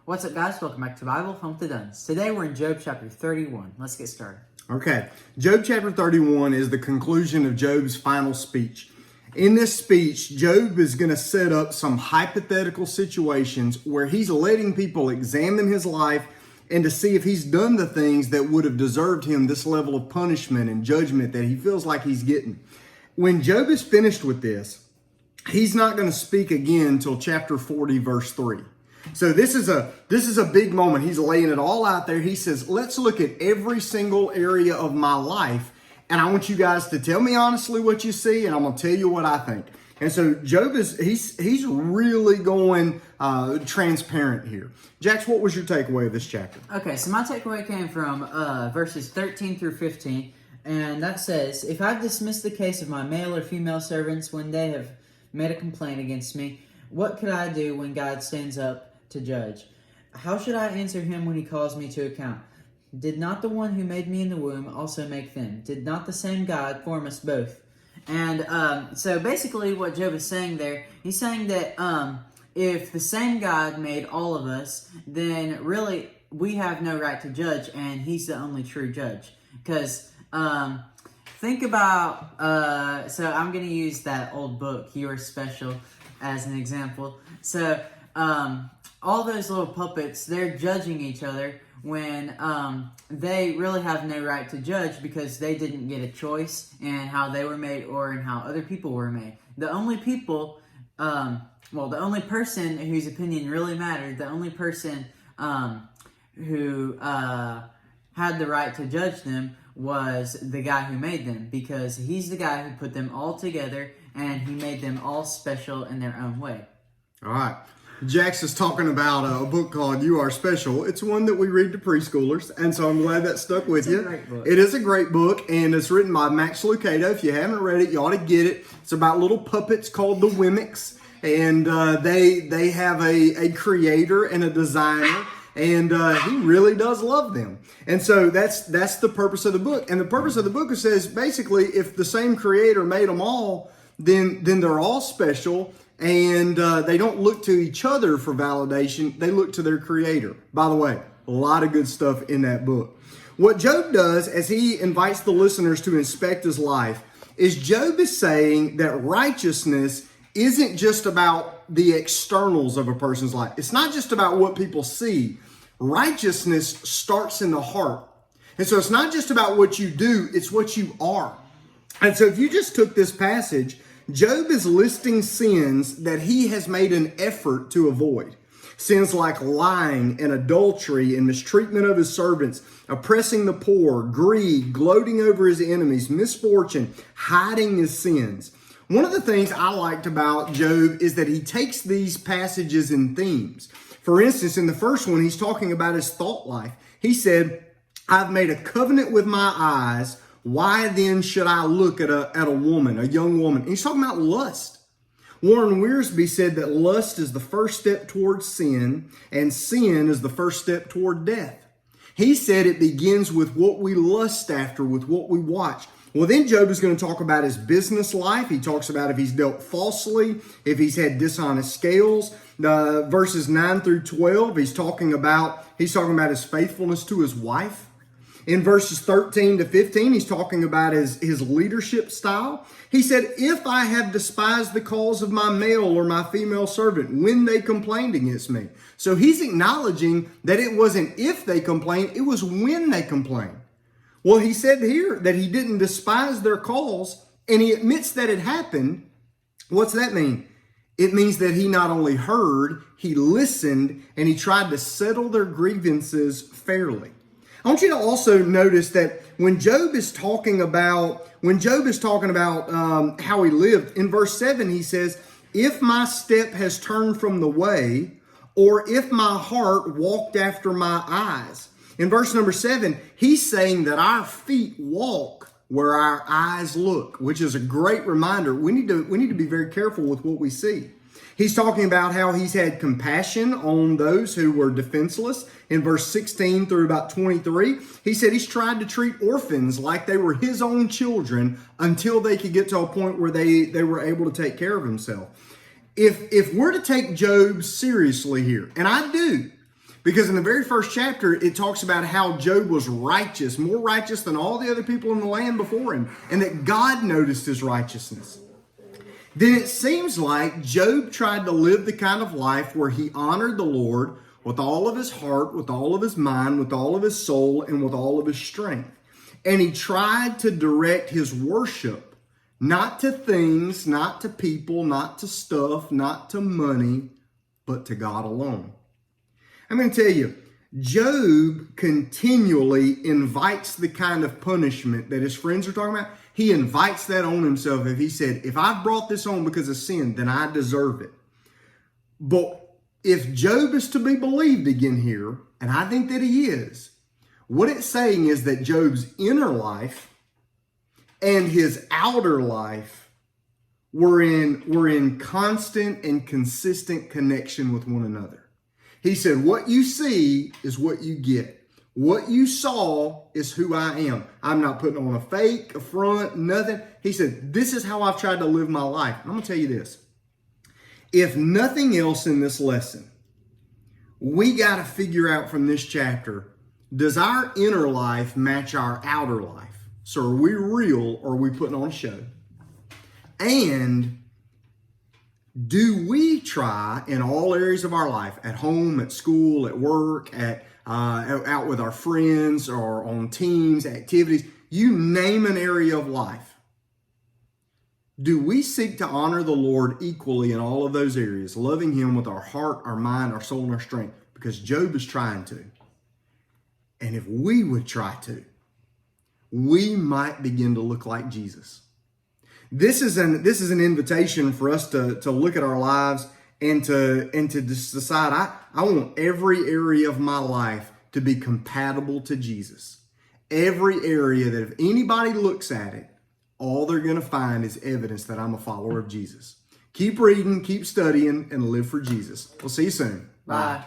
What's up, guys? Welcome back to Bible Home with the Duns. Today we're in Job chapter 31. Let's get started. Okay, Job chapter 31 is the conclusion of Job's final speech. In this speech, Job is going to set up some hypothetical situations where he's letting people examine his life and to see if he's done the things that would have deserved him this level of punishment and judgment that he feels like he's getting. When Job is finished with this, he's not going to speak again till chapter 40, verse 3. So this is a big moment. He's laying it all out there. He says, let's look at every single area of my life, and I want you guys to tell me honestly what you see, and I'm going to tell you what I think. And so Job he's really going transparent here. Jax, what was your takeaway of this chapter? Okay, so my takeaway came from verses 13 through 15, and that says, "If I've dismissed the case of my male or female servants when they have made a complaint against me, what could I do when God stands up to judge? How should I answer him when he calls me to account? Did not the one who made me in the womb also make them? Did not the same God form us both?" And so basically what Job is saying there, he's saying that if the same God made all of us, then really we have no right to judge, and he's the only true judge. Because think about, so I'm going to use that old book, You Are Special, as an example. So all those little puppets, they're judging each other when they really have no right to judge because they didn't get a choice in how they were made or in how other people were made. The only people, the only person whose opinion really mattered, the only person who had the right to judge them was the guy who made them, because he's the guy who put them all together and he made them all special in their own way. All right. Jax is talking about a book called You Are Special. It's one that we read to preschoolers, and so I'm glad that stuck with you. It's a great book. It is a great book, and it's written by Max Lucado. If you haven't read it, you ought to get it. It's about little puppets called the Wemmicks, and they have a creator and a designer, and he really does love them. And so that's the purpose of the book. And the purpose of the book says, basically, if the same creator made them all, then they're all special. And they don't look to each other for validation. They look to their creator. By the way, a lot of good stuff in that book. What Job does as he invites the listeners to inspect his life is Job is saying that righteousness isn't just about the externals of a person's life. It's not just about what people see. Righteousness starts in the heart. And so it's not just about what you do, it's what you are. And so if you just took this passage, Job is listing sins that he has made an effort to avoid. Sins like lying and adultery and mistreatment of his servants, oppressing the poor, greed, gloating over his enemies, misfortune, hiding his sins. One of the things I liked about Job is that he takes these passages in themes. For instance, in the first one, he's talking about his thought life. He said, "I've made a covenant with my eyes. Why then should I look at a woman, a young woman?" And he's talking about lust. Warren Wiersbe said that lust is the first step towards sin, and sin is the first step toward death. He said it begins with what we lust after, with what we watch. Well, then Job is going to talk about his business life. He talks about if he's dealt falsely, if he's had dishonest scales. Verses 9 through 12, he's talking about his faithfulness to his wife. In verses 13 to 15, he's talking about his leadership style. He said, "If I have despised the cause of my male or my female servant when they complained against me." So he's acknowledging that it wasn't if they complained, it was when they complained. Well, he said here that he didn't despise their cause, and he admits that it happened. What's that mean? It means that he not only heard, he listened, and he tried to settle their grievances fairly. I want you to also notice that when Job is talking about how he lived, in verse 7 he says, "If my step has turned from the way, or if my heart walked after my eyes." In verse number 7, he's saying that our feet walk where our eyes look, which is a great reminder. We need to be very careful with what we see. He's talking about how he's had compassion on those who were defenseless. In verse 16 through about 23, he said he's tried to treat orphans like they were his own children until they could get to a point where they were able to take care of themselves. If we're to take Job seriously here, and I do, Because in the very first chapter, it talks about how Job was righteous, more righteous than all the other people in the land before him, and that God noticed his righteousness. Then it seems like Job tried to live the kind of life where he honored the Lord with all of his heart, with all of his mind, with all of his soul, and with all of his strength. And he tried to direct his worship, not to things, not to people, not to stuff, not to money, but to God alone. I'm going to tell you, Job continually invites the kind of punishment that his friends are talking about. He invites that on himself. If he said, if I've brought this on because of sin, then I deserve it. But if Job is to be believed again here, and I think that he is, what it's saying is that Job's inner life and his outer life were in constant and consistent connection with one another. He said, what you see is what you get. What you saw is who I am. I'm not putting on a fake, a front, nothing. He said, this is how I've tried to live my life. I'm going to tell you this. If nothing else in this lesson, we got to figure out from this chapter, does our inner life match our outer life? So are we real or are we putting on a show? And do we try in all areas of our life, at home, at school, at work, out with our friends or on teams, activities, you name an area of life. Do we seek to honor the Lord equally in all of those areas, loving Him with our heart, our mind, our soul, and our strength? Because Job is trying to. And if we would try to, we might begin to look like Jesus. This is an invitation for us to look at our lives and to just decide, I want every area of my life to be compatible to Jesus. Every area that if anybody looks at it, all they're going to find is evidence that I'm a follower of Jesus. Keep reading, keep studying, and live for Jesus. We'll see you soon. Bye.